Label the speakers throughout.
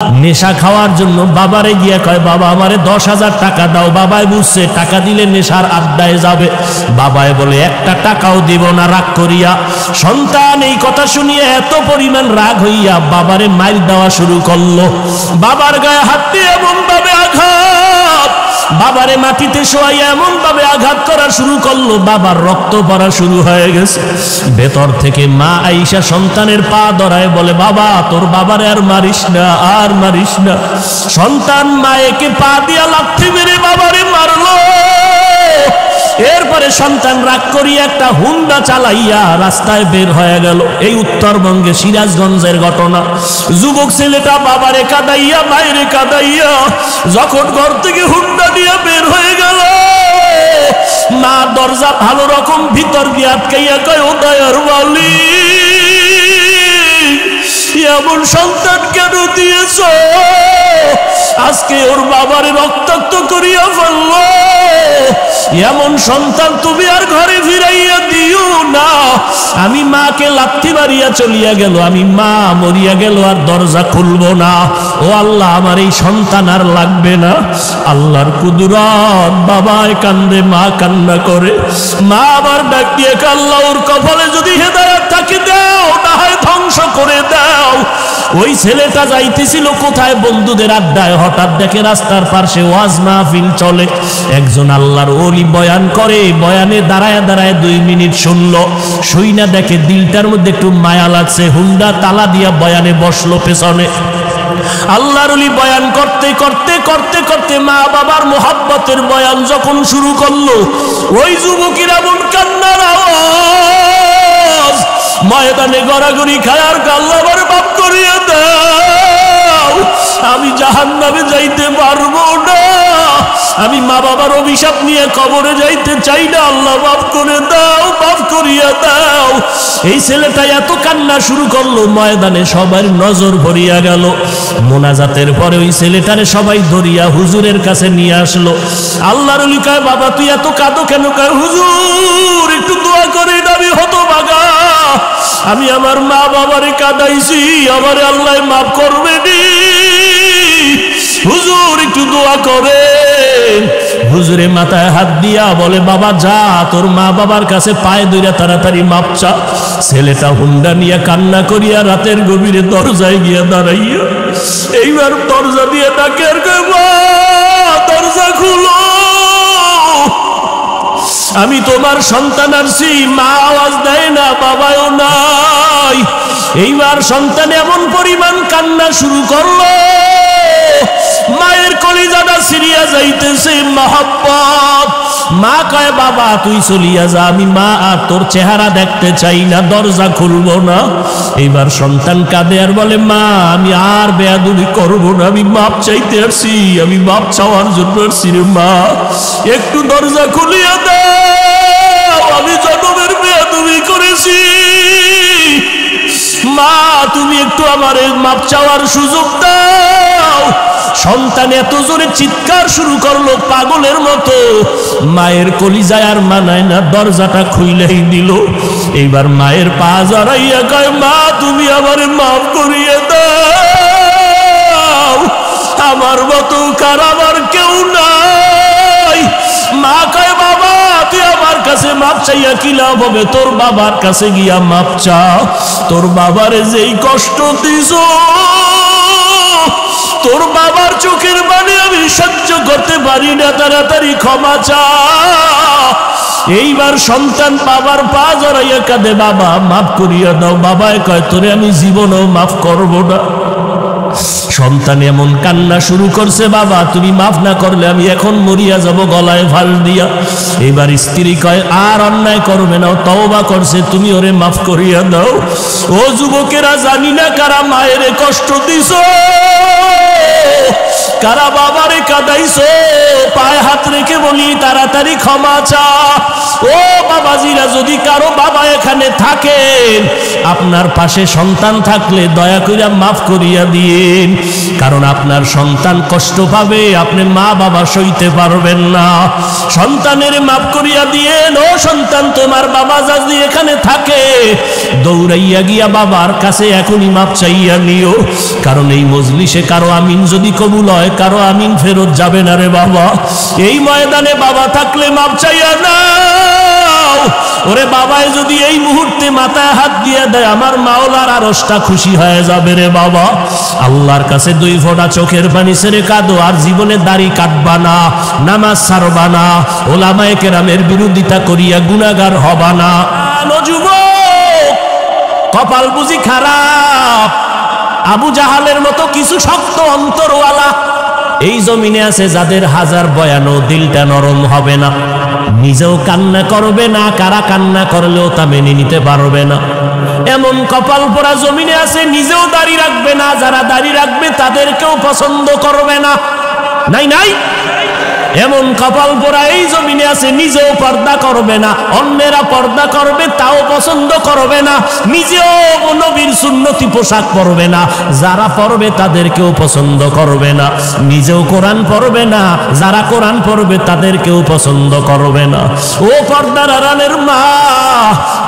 Speaker 1: নেশা খাওয়ার জন্য বাবারে গিয়ে কয়, বাবা আমারে 10,000 টাকা দাও। বাবাই বুঝছে টাকা দিলে নেশার আড্ডায় যাবে। বাবায় বলে, একটা টাকাও দিব না, রাগ করিয়া। সন্তান এই কথা শুনিয়ে এত পরিমাণ রাগ হইয়া বাবারে মাইর দেওয়া শুরু করলো। বাবার গায়ে হাত দিয়ে এমন ভাবে আঘাত, বাবারে মাটিতে শোয়াইয়া এমন ভাবে আঘাত করা শুরু করলো, বাবার রক্ত পড়া শুরু হয়ে গেছে। ভেতর থেকে মা আইসা সন্তানের পা ধরায় বলে, বাবা তোর বাবারে আর মারিস না, আর মারিস না। সন্তান মায়েকে পা দিয়া লাথি মেরে বাবারে মারলো। এরপরে সন্তান রাগ করিয়া একটা হুন্ডা চালাইয়া রাস্তায় বের হয়ে গেল। এই উত্তরবঙ্গে সিরাজগঞ্জের ঘটনা। যুবক ছেলেটা বাবারে কাঁদাইয়া মায়েরে কাঁদাইয়া যখন ঘর থেকে হুন্ডা দিয়ে বের হয়ে গেল, মা দরজা ভালো রকম ভিতর দিয়ে আটকাইয়া কয়, ও দয়ার মালিক, এমন সন্তান কেন দিয়েছ? আজকে ওর বাবারে রক্তাক্ত করিয়া ফেলল। এমন সন্তান তুমি আর ঘরে ফিরাইয়া দিও না। আমি মাকে লাথি মারিয়া চলিয়া গেল, আমি মা মরিয়া গেল আর দরজা খুলব না। ও আল্লাহ, আমার এই সন্তান আর লাগবে না। আল্লাহর কুদরত, বাবায় কান্দে, মা কান্না করে। মা আবার ডাক দিয়ে, আল্লাহ ওর কপালে যদি হেদায়েত থাকে দাও, না হয় ধ্বংস করে দাও। ওই ছেলেটা যাইতেছিল কোথায়? বন্ধুদের আড্ডায়। হঠাৎ দেখে রাস্তার পাশে ওয়াজ মাহফিল চলে, একজন আল্লাহর ওলি বয়ান করে। বয়ানে দাঁড়ায় দাঁড়ায় 2 মিনিট শুনলো। শুই না দেখে দিলটার মধ্যে একটু মায়া লাগছে, হুন্ডা তালা দিয়া বয়ানে বসলো পেছনে। আল্লাহর ওলি বয়ান করতে করতে করতে করতে মা বাবার মোহাব্বতের বয়ান যখন শুরু করলো, ওই যুবকের এমন কান্নার আওয়াজ, ময়দানে গড়াগড়ি খায় আর আল্লাহ আমার মাফ করিয়ে দাও, আমি জাহান্নামে যাইতে পারবো না, আমি মা বাবার অভিশাপ নিয়ে কবরে যাইতে চাই না, আল্লাহ মাফ করে দাও, মাফ করিয়া দাও। এই ছেলেটা এত কান্না শুরু করলো, ময়দানে সবার নজর ভরিয়া গেল। মোনাজাতের পরে ওই ছেলেটারে সবাই ধরিয়া হুজুরের কাছে নিয়ে আসলো। আল্লাহর ওলি কয়, বাবা তুই এত কাঁদো কেন? কয়, হুজুর একটু দোয়া করেন, আমি হতভাগা, আমি আমার মা বাবারে কাঁদাইছি, আমারে আল্লাহ মাফ করবে নি, হুজুর একটু দোয়া করেন। হুজুরে মাথায় হাত দিয়া বলে, বাবা যা, তোর মা বাবার কাছে পায়ে ধইরা তাড়াতাড়ি মাপ চা। ছেলেটা হুন্ডা নিয়ে কান্না করিয়া রাতের গভীরে দরজায় গিয়া দাঁড়াইয়া এইবার দরজা দিয়ে ডাকে, দরজা খুলো, আমি তোমার সন্তান আসছি। মা আওয়াজ দেয় না, বাবাও নাই। এইবার সন্তান এমন পরিমাণ কান্না শুরু করলো, মায়ের কলিজাটা ছিঁড়িয়া যাইতেছে মহব্বত। মা কয়, বাবা তুই চলিয়া যা, আমি মা আর তোর চেহারা দেখতে চাই না, দরজা খুলবো না। এইবার সন্তান কাঁদে আর বলে, মা আমি আর বেয়াদবি করবো না, আমি মাপ চাইতে আসছি, আমি মাপ চাওয়ার জন্য আসছি রে মা, একটু দরজা খুলিয়া দাও, আমি জন্মের বেয়াদবি করেছি, মা তুমি একটু আমারে মাপ চাওয়ার সুযোগ দাও। সন্তান এত জোরে চিৎকার শুরু করলো পাগলের মতো, মায়ের কলিজায় আর মানায় না, দরজাটা খুইলেই দিল। এইবার মায়ের পা জড়াইয়া কয়, মা তুমি আমারে মাফ করিয়ে দাও, আমার মতো কার আমার কেউ নাই। মা কয়, বাবা তুই আমার কাছে মাপ চাইয়া কি লাভ হবে? তোর বাবার কাছে গিয়া মাপ চা, তোর বাবারে যেই কষ্ট দিছ, তোর বাবার চোখের পানি আমি সহ্য করতে পারি না, তাড়াতাড়ি ক্ষমা চা। এইবার সন্তান বাবার পা জড়াইয়া কাঁদে, বাবা মাফ করিয়া দাও। বাবায় কয়, তোরে আমি জীবনেও মাফ করব না। সন্তান এমন কান্না শুরু করছে, বাবা তুমি মাফ না করলে আমি এখন মরিয়া যাব গলায় ফাল দিয়া। এবার স্ত্রী কয়, আর অন্যায় করবে না, তওবা করছে, তুমি ওরে মাফ করিয়া দাও। ও যুবকেরা, জানি না কারা মায়ের কষ্ট দিছ, কারা বাবারে কাঁদাইছো, পায়ে হাত রেখে বলি তাড়াতাড়ি ক্ষমা চা। ও বাবাজিরা, যদি কারো বাবা এখানে থাকেন, আপনার পাশে সন্তান থাকলে দয়া করে মাফ করিয়া দিন, কারণ আপনার সন্তান কষ্ট পাবে, আপনি মা বাবা সইতে পারবেন না। সন্তানের মাফ করিয়া দিয়েন। ও সন্তান, তোমার বাবা যদি এখানে থাকে, দৌড়াইয়া গিয়া বাবার কাছে এখনই মাপ চাইয়া নিও, কারণ এই মজলিসে কারো আমিন যদি কবুল হয়, কারো আমিন ফেরত যাবে না রে বাবা। এই ময়দানে বাবা থাকলে মাপ চাইয়া নাও। ওরে বাবায় যদি এই মুহূর্তে মাথায় হাত দিয়ে দেয়, আমার মাওলার আরশটা খুশি হয়ে যাবে রে বাবা। আল্লাহর কাছে 2 ফোঁটা চোখের পানি ছেড়ে কাঁদো, আর জীবনে দাড়ি কাটবা না, নামাজ ছাড়বা না, ওলামায়ে কেরামের বিরোধিতা করিয়া গুনাহগার হবা না। যুবক, কপাল বুঝি খারাপ? আবু জাহালের মতো কিছু শক্ত অন্তরওয়ালা এই জমিনে আছে, যাদের হাজার বয়ানও দিলটা নরম হবে না, নিজেও কান্না করবে না, কারা কান্না করলেও তা মেনে নিতে পারবে না। এমন কপাল পোড়া জমিনে আছে, নিজেও দাড়ি রাখবে না, যারা দাড়ি রাখবে তাদেরকেও পছন্দ করবে না। নাই নাই, এমন কপাল পোড়া এই জমিনে আছে, নিজেও পর্দা করবে না, অন্যেরা পর্দা করবে তাও পছন্দ করবে না, নিজেও নবীর সুন্নতি পোশাক পরবে না, যারা পরবে তাদেরকেও পছন্দ করবে না, নিজেও কোরআন পড়বে না, যারা কোরআন পড়বে তাদেরকেও পছন্দ করবে না। ও পর্দার আড়ালের মা,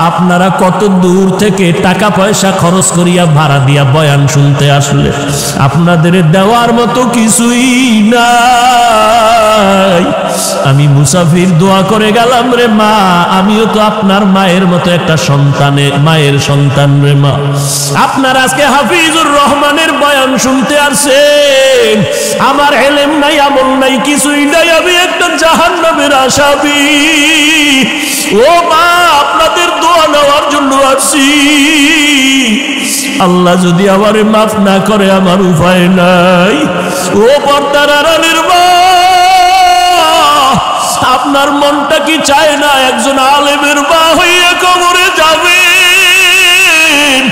Speaker 1: আপনারা কত দূর থেকে টাকা পয়সা খরচ করিয়া ভাড়া দিয়া বয়ান শুনতে আসলে, আপনাদের দেওয়ার মতো কিছুই নাই। আমি মুসাফির দোয়া করে গেলাম রে মা, আমিও তো আপনার মায়ের মতো একটা সন্তানের মায়ের সন্তান রে মা। আপনার আজকে হাফিজুর রহমানের বয়ান শুনতে আসছেন, আমার এলেম নাই, আমল নাই, কিছুই নাই, আমি একটা জাহান্নামের আসামি। ও মা, আপনাদের দোয়া নেওয়ার জন্য আসছি। আল্লাহ যদি আমারে মাফ না করে, আমার উপায় নাই। ও পর্দার আড়ালের মা, আপনার মনটা কি চায় না একজন আলেমের মা হইয়া কবরে যাবেন,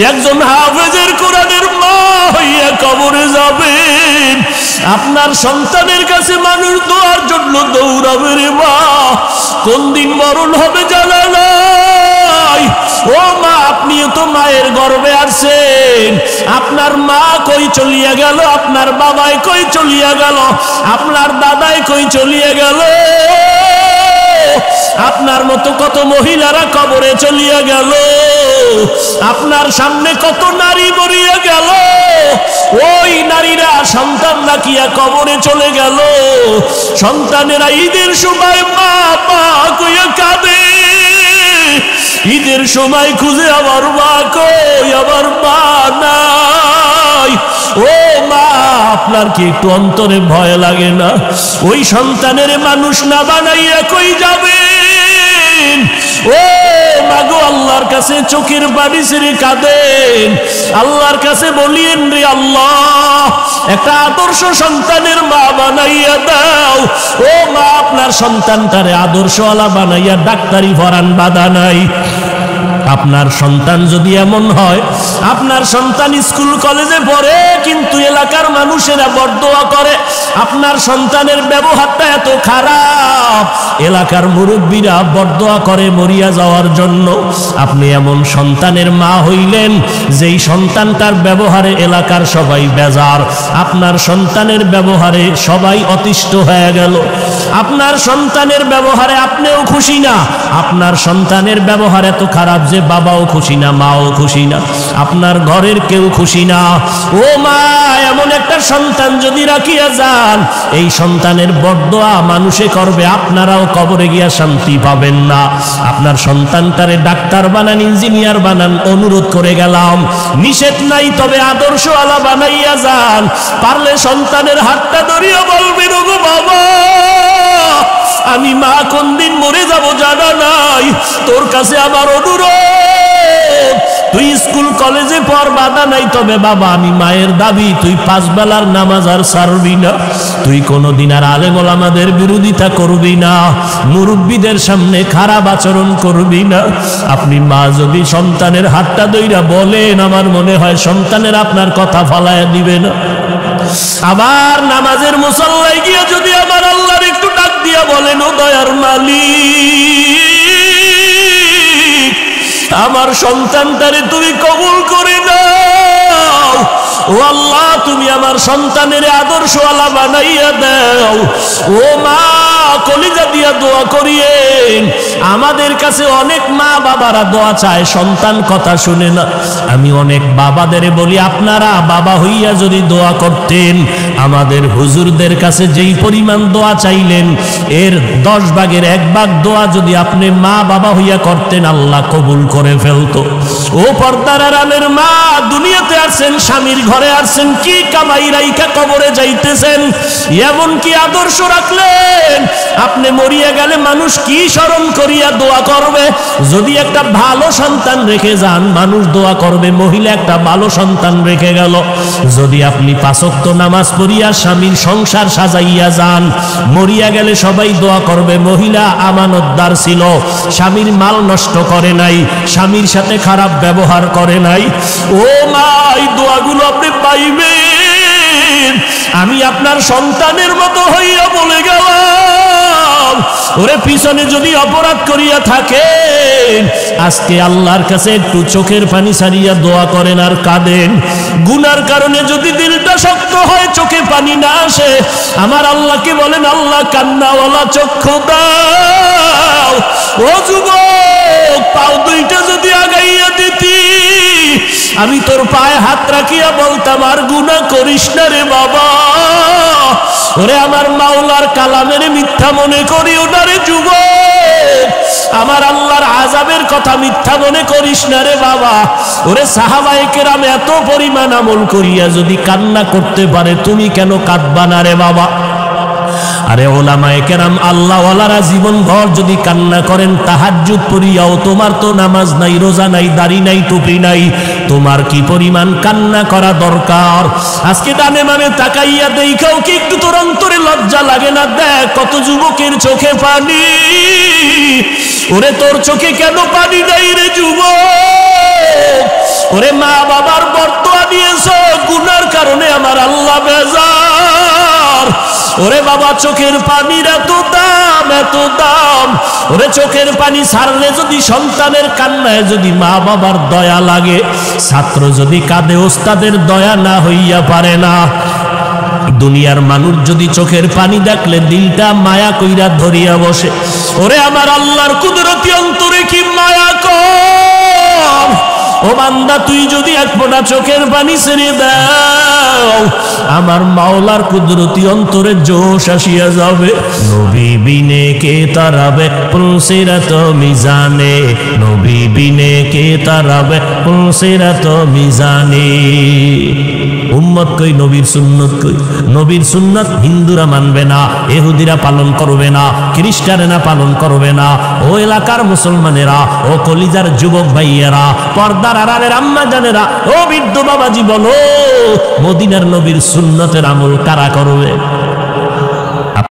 Speaker 1: একজন হাফেজের কোরআনের মা হইয়া কবরে যাবেন? আপনার সন্তানের কাছে মানুষ দোয়ার জন্য দৌড়াবে রে মা, কোন দিন মরণ হবে জানা নাই। ও মা, আপনিও তো মায়ের গর্ভে আসছেন, আপনার মা কই চলিয়া গেল, আপনার বাবাই কই চলিয়া গেল, আপনার দাদাই কই চলিয়া গেল, আপনার মতো কত মহিলারা কবরে চলিয়া গেল, আপনার সামনে কত নারী মরিয়া গেল, ওই নারীরা সন্তান রাখিয়া কবরে চলে গেল। সন্তানেরা ঈদের সময় মা মা কইয়া কাঁদে, ঈদের সময় খুঁজে আমার মা কই, আমার মা নাই। ও মা, আপনার কি একটু অন্তরে ভয় লাগে না? ওই সন্তানের মানুষ না বানাইয়া কই যাবেন? ও মাগো, আল্লাহর কাছে চোখের পানি ছেড়ে কাঁদেন, আল্লাহর কাছে বলিয়েন রে আল্লাহ, একটা আদর্শ সন্তানের মা বানাইয়া দাও। ও মা, আপনার সন্তানটারে আদর্শওয়ালা বানাইয়া ডাক্তারি পড়ান, বাধা নাই। আপনার সন্তান যদি এমন হয়, আপনার সন্তান স্কুল কলেজে পড়ে কিন্তু এলাকার মানুষেরা বরদোয়া করে, আপনার সন্তানের ব্যবহারটা এত খারাপ, এলাকার মুরব্বীরা বরদোয়া করে মরিয়া যাওয়ার জন্য, আপনি এমন সন্তানের মা হইলেন যেই সন্তানটার ব্যবহারে এলাকার সবাই বেজার, আপনার সন্তানের ব্যবহারে সবাই অতিষ্ঠ হয়ে গেল, আপনার সন্তানের ব্যবহারে আপনিও খুশি না, আপনার সন্তানের ব্যবহার এত খারাপ যে বাবাও খুশি না, মাও খুশি না, আপনার ঘরের কেউ খুশি না। ও মা, এমন একটা সন্তান যদি রাখিয়া যান, এই সন্তানের বরদোয়া মানুষে করবে, আপনারাও কবরে গিয়া শান্তি পাবেন না। আপনার সন্তানটারে ডাক্তার বানান, ইঞ্জিনিয়ার বানান, অনুরোধ করে গেলাম, নিষেধ নাই, তবে আদর্শওয়ালা বানাইয়া যান। পারলে সন্তানের হাতটা ধরিয়া বলবেন, ওগো বাবা, আমি মা কোন দিন মরে যাব জানা নাই, তোর কাছে আমার অনুরোধ, তুই স্কুল কলেজে পড়, বাধা নাই, তবে বাবা আমি মায়ের দাবি, তুই 5 বেলার নামাজ আর ছাড়বি না, তুই কোনোদিন আর আলেম ওলামাদের বিরোধিতা করবি না, মুরব্বীদের সামনে খারাপ আচরণ করবি না। আপনি মা যদি সন্তানের হাতটা ধইরা বলেন, আমার মনে হয় সন্তানের আপনার কথা ফালায়া দিবে না। আবার নামাজের মুসল্লায় গিয়ে যদি আমার আল্লাহর একটু ডাক দিয়া বলেন, ও দয়ার মালিক, আমার সন্তানটারে তুমি কবুল করে নাও, ও আল্লাহ তুমি আমার সন্তানের আদর্শওয়ালা বানাইয়া দাও। ও মা, কলিজা দিয়া দোয়া করিয়েন। আমাদের কাছে অনেক মা বাবারা দোয়া চায়, সন্তান কথা শুনে না। আমি অনেক বাবাদের বলি, আপনারা বাবা হইয়া যদি দোয়া করতেন, আমাদের হুজুরদের কাছে যেই পরিমাণ দোয়া চাইলেন, এর 10 ভাগের 1 ভাগ দোয়া যদি আপনি মা বাবা হইয়া করতেন, আল্লাহ কবুল করে ফেলতো। ও পর্দার আড়ালের মা, দুনিয়াতে আসছেন, স্বামীর ঘরে আসছেন, কি কামাই রাইখা কবরে যাইতেছেন, এমন কি আদর্শ রাখলেন? আপনি মরিয়া গেলে মানুষ কি স্মরণ করিয়া দোয়া করবে? যদি একটা ভালো সন্তান রেখে যান, মানুষ দোয়া করবে, মহিলা একটা ভালো সন্তান রেখে গেল। যদি আপনি 5 ওয়াক্ত নামাজ পড়িয়া স্বামীর সংসার সাজাইয়া যান, মরিয়া গেলে সবাই দোয়া করবে, মহিলা আমানতদার ছিল, স্বামীর মাল নষ্ট করে নাই, স্বামীর সাথে খারাপ ব্যবহার করে নাই। ও মা, এই দোয়াগুলো আপনি পাইবেন। আমি আপনার সন্তানের মতো হইয়া বলে গেলাম, ওরে পিছনে যদি অপরাধ করিয়া থাকেন, আজকে আল্লাহর কাছে একটু চোখের পানি ছাড়িয়া দোয়া করেন আর কাঁদেন। গুনার কারণে যদি দিলটা শক্ত হয়, চোখে পানি না আসে, আমার আল্লাহকে বলেন, আল্লাহ কান্নাওয়ালা চক্ষু দাও। ও যুবক, পাও দুইটা যদি আগাইয়া দিতি, আমি তোর পায়ে হাত রাখিয়া বলতাম, আর গুনাহ করিস না রে বাবা। ওরে আমার মাওলার কালামের মিথ্যা মনে করিও না রে যুবক, আমার আল্লাহর আযাবের কথা মিথ্যা মনে করিস না রে বাবা। ওরে সাহাবায়ে কেরাম এত পরিমাণ আমল করিয়া যদি কান্না করতে পারে, তুমি কেন কাঁদবা না রে বাবা? আরে ওলামায়ে কেরাম আল্লাহ ওয়ালারা জীবন ভর যদি কান্না করেন, তাহাজ্জুদ পড়িয়াও, তোমার তো নামাজ নাই, রোজা নাই, দাড়ি নাই, টুপি নাই, তোমার কি পরিমাণ কান্না করা দরকার? আজকে ডানে বামে তাকাইয়া দেখাও কি একটু তোর অন্তরে লজ্জা লাগে না? দেখ কত যুবকের চোখে পানি। ওরে তোর চোখে কেন পানি নাই রে যুবক? ওরে মা বাবার বর্তোয়া দিয়েছ, গুনার কারণে আমার আল্লাহ বেজার। ওরে বাবা, চোখের পানির এত দাম, এত দাম। ওরে চোখের পানি ছাড়লে যদি সন্তানের কান্নায় যদি মা বাবার দয়া লাগে, ছাত্র যদি কাঁদে ওস্তাদের দয়া না হইয়া পারে না। দুনিয়ার মানুষ যদি চোখের পানি দেখলে দিলটা মায়া কইরা ধরিয়া বসে। ওরে আমার আল্লাহর কুদরতি অন্তরে কি মায়া কর। ও বান্দা, তুই যদি 1 ফোঁটা চোখের পানি ছেড়ে দাও, আমার মাওলার কুদরতি অন্তরে জোশ আসিয়া যাবে। নবী বিনে কে তারাবে পুলসিরাত মিজানে, নবী বিনে কে তারাবে পুলসিরাত মিজানে। উম্মত কই, নবীর সুন্নত কই? নবীর সুন্নত হিন্দুরা মানবে না, ইহুদিরা পালন করবে না, খ্রিস্টানেরা পালন করবে না। ও এলাকার মুসলমানেরা, ও কলিজার যুবক ভাইয়েরা, পর্দার আড়ালের আম্মা জানেরা, ও বৃদ্ধ বাবাজি, বলো মদিনার নবীর সুন্নতের আমল কারা করবে?